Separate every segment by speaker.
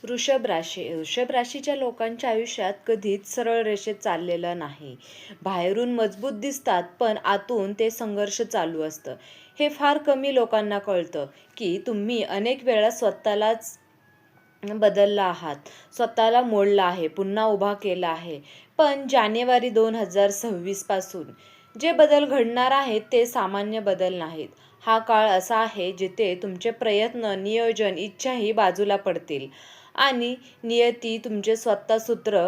Speaker 1: वृषभ राशीच्या लोकांच्या आयुष्यात कधीच सरळ रेषेत चाललेलं नाही. बाहेरून मजबूत दिसतात, पण आतून ते संघर्ष चालू असतं. हे फार कमी लोकांना कळतं की तुम्ही अनेक वेळा स्वतःलाच बदलला आहात, स्वतःला मोडला आहे, पुन्हा उभा केला आहे. पण जानेवारी 2026 पासून जे बदल घडणार आहेत ते सामान्य बदल नाहीत. हा काळ असा आहे जिथे तुमचे प्रयत्न, नियोजन, इच्छाही बाजूला पडतील आणि नियती तुमचे स्वतः सूत्र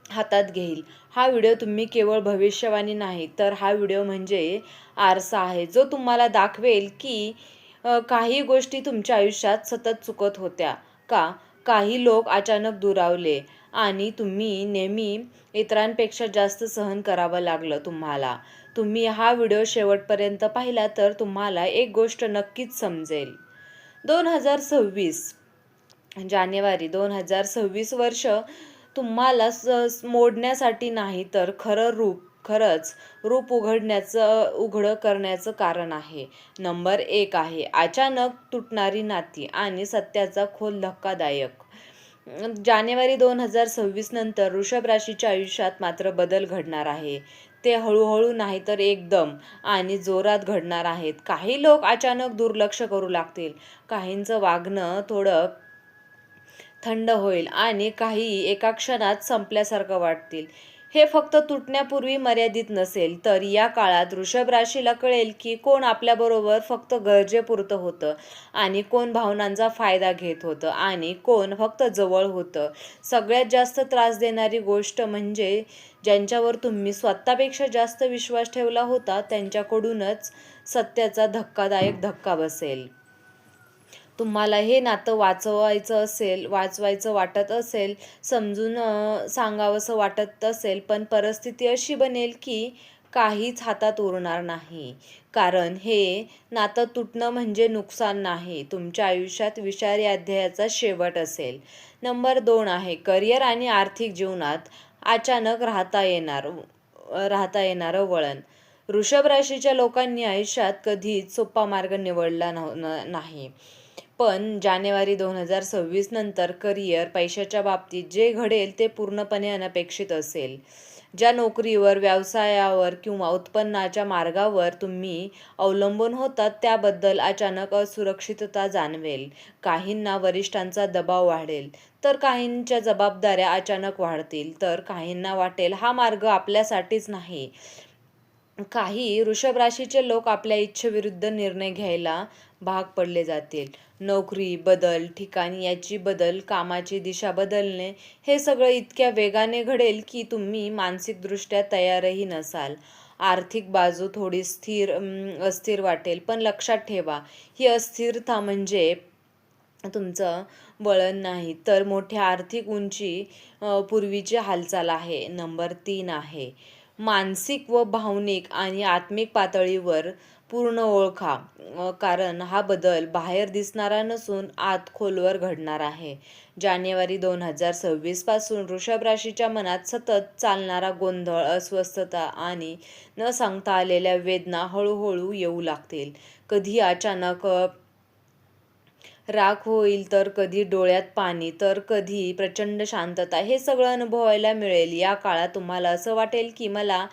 Speaker 1: हातात घेईल. हा व्हिडिओ तुम्ही केवळ भविष्यवाणी नाही, तर हा व्हिडिओ म्हणजे आरसा आहे, जो तुम्हाला दाखवेल की काही गोष्टी तुमच्या आयुष्यात सतत चुकत होत्या का? काही लोक अचानक दुरावले आणि तुम्ही नेहमी इतरांपेक्षा जास्त सहन करावं लागलं तुम्हाला. तुम्ही हा व्हिडिओ शेवटपर्यंत पाहिला तर तुम्हाला एक गोष्ट नक्कीच समजेल. 2026 जानेवारी 2026 वर्ष तुम्हाला मोडण्यासाठी नाही, तर खरंच रूप उघड करण्याचं कारण आहे. नंबर 1 आहे अचानक तुटणारी नाती आणि सत्याचा खोल धक्कादायक. जानेवारी 2026 नंतर वृषभ राशीच्या आयुष्यात मात्र बदल घडणार आहे. ते हळूहळू नाही, तर एकदम आणि जोरात घडणार आहेत. काही लोक अचानक दुर्लक्ष करू लागतील, काहींचं वागणं थोडं थंड होईल आणि काही एका क्षणात संपल्यासारखं वाटतील. हे फक्त तुटण्यापूर्वी मर्यादित नसेल, तर या काळात वृषभ राशीला कळेल की कोण आपल्याबरोबर फक्त गरजेपुरतं होतं आणि कोण भावनांचा फायदा घेत होतं आणि कोण फक्त जवळ होतं. सगळ्यात जास्त त्रास देणारी गोष्ट म्हणजे ज्यांच्यावर तुम्ही स्वतःपेक्षा जास्त विश्वास ठेवला होता त्यांच्याकडूनच सत्याचा धक्कादायक धक्का बसेल. तुम्हाला हे नातं वाचवायचं वाटत असेल, समजून सांगावंसं वाटत असेल, पण परिस्थिती अशी बनेल की काहीच हातात उरणार नाही. कारण हे नातं तुटणं म्हणजे नुकसान नाही, तुमच्या आयुष्यात विषारी अध्यायाचा शेवट असेल. नंबर 2 आहे करिअर आणि आर्थिक जीवनात अचानक राहता येणारं वळण. वृषभ राशीच्या लोकांनी आयुष्यात कधीच सोपा मार्ग निवडला नाही. पण जानेवारी 2026 नंतर करिअर, पैशाच्या बाबतीत जे घडेल ते पूर्णपणे अनपेक्षित असेल. ज्या नोकरीवर, व्यवसायावर किंवा उत्पन्नाच्या मार्गावर तुम्ही अवलंबून होतात त्याबद्दल अचानक असुरक्षितता जाणवेल. काहींना वरिष्ठांचा दबाव वाढेल, तर काहींच्या जबाबदाऱ्या अचानक वाढतील, तर काहींना वाटेल हा मार्ग आपल्यासाठीच नाही. काही वृषभ राशीचे लोक आपल्या इच्छेविरुद्ध निर्णय घ्यायला भाग पडले जातील. नोकरी बदल, ठिकाणी याची बदल, कामाची दिशा बदलणे, हे सगळं इतक्या वेगाने घडेल की तुम्ही मानसिकदृष्ट्या तयारही नसाल. आर्थिक बाजू थोडी अस्थिर वाटेल, पण लक्षात ठेवा, ही अस्थिरता म्हणजे तुमचं वळण नाही, तर मोठ्या आर्थिक उंची पूर्वीची हालचाल आहे. नंबर 3 आहे मानसिक व भावनिक आणि आत्मिक पातळीवर पूर्ण ओळखा. कारण हा बदल बाहेर दिसणारा नसून आत खोलवर घडणार आहे. जानेवारी 2026 पासून वृषभ राशीच्या मनात सतत चालणारा गोंधळ, अस्वस्थता आणि न सांगता आलेल्या वेदना हळूहळू येऊ लागतील. कधी अचानक राग होईल, तर कधी डोळ्यात पाणी, तर कधी प्रचंड शांतता. हे सगळं अनुभवायला मिळेल. या काळात तुम्हाला असं वाटेल की मला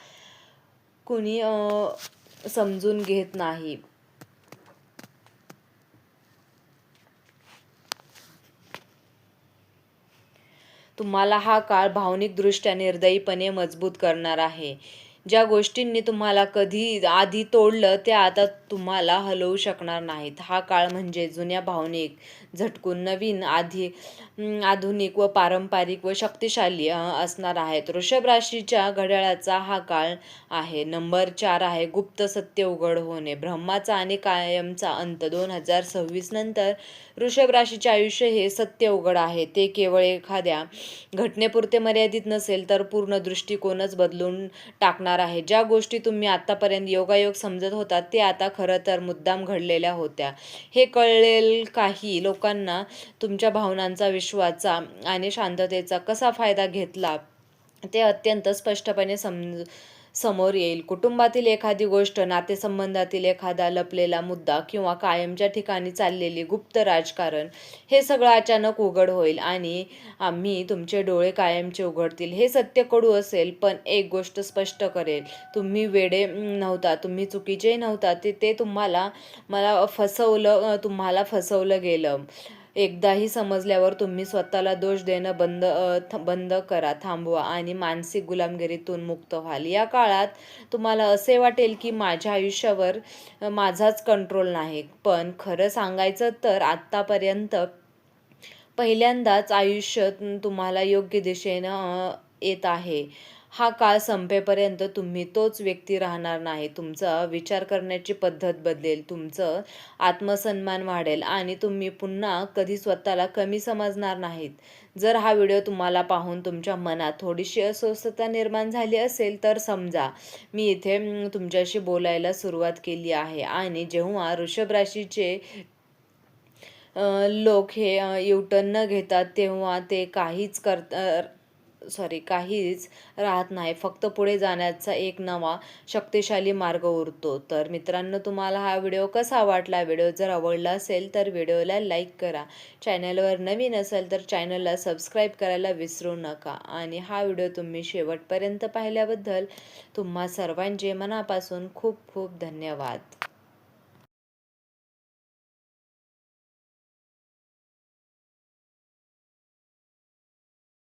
Speaker 1: कुणी समजून घेत नाही. तुम्हाला हा काळ भावनिकदृष्ट्या निर्दयीपणे मजबूत करणार आहे. ज्या गोष्टींनी तुम्हाला कधी आधी तोडलं त्या आता तुम्हाला हलवू शकणार नाहीत. हा काळ म्हणजे जुन्या भावनिक झटकून नवीन, आधुनिक व पारंपरिक व शक्तिशाली असणार आहेत. वृषभ राशीच्या घड्याळाचा हा काळ आहे. नंबर 4 आहे गुप्त सत्य उघड होणे, ब्रह्माचा आणि कायमचा अंत. 2026 नंतर वृषभ राशीचे आयुष्य हे सत्य उघड आहे. ते केवळ एखाद्या घटनेपुरते मर्यादित नसेल, तर पूर्ण दृष्टिकोनच बदलून टाकणार आहे. ज्या गोष्टी तुम्ही आतापर्यंत योगायोग समजत होता ते आता खरं तर मुद्दाम घडलेल्या होत्या. हे कळेल काही लोकांना तुमच्या भावनांचा, विश्वाचा आणि शांततेचा कसा फायदा घेतला ते अत्यंत स्पष्टपणे समोर येईल. कुटुंबातील एखादी गोष्ट, नातेसंबंधातील एखादा लपलेला मुद्दा किंवा कायमच्या ठिकाणी चाललेली गुप्त राजकारण, हे सगळं अचानक उघड होईल आणि आम्ही तुमचे डोळे कायमचे उघडतील. हे सत्य कडू असेल, पण एक गोष्ट स्पष्ट करेल, तुम्ही वेडे नव्हता, तुम्ही चुकीचे नव्हता. ते तुम्हाला फसवलं गेलं. एकदाही समजल्यावर तुम्ही स्वतःला दोष देणं बंद करा, थांबवा आणि मानसिक गुलामगिरीतून मुक्त व्हाल. या काळात तुम्हाला असे वाटेल की माझ्या आयुष्यावर माझाच कंट्रोल नाही, पण खरं सांगायचं तर आत्तापर्यंत पहिल्यांदाच आयुष्य तुम्हाला योग्य दिशेनं येत आहे. हा काळ संपेपर्यंत तुम्ही तोच व्यक्ती राहणार नाही. तुमचा विचार करण्याची पद्धत बदलेल, तुमचं आत्मसन्मान वाढेल आणि तुम्ही पुन्हा कधी स्वतःला कमी समजणार नाहीत. जर हा व्हिडिओ तुम्हाला पाहून तुमच्या मनात थोडीशी अस्वस्थता निर्माण झाली असेल, तर समजा मी इथे तुमच्याशी बोलायला सुरुवात केली आहे. आणि जेव्हा वृषभ राशीचे लोक हे युटर्न न घेतात, तेव्हा ते काहीच राहत नाही. फक्त पुढे जाण्याचा एक नवा शक्तिशाली मार्ग उरतो. तर मित्रांनो, तुम्हाला हा व्हिडिओ कसा वाटला? व्हिडिओ जर आवडला असेल तर व्हिडिओला लाईक करा. चॅनलवर नवीन असेल तर चॅनलला सबस्क्राईब करायला विसरू नका. आणि हा व्हिडिओ तुम्ही शेवटपर्यंत पाहिल्याबद्दल तुम्हा सर्वांचे मनापासून खूप खूप धन्यवाद.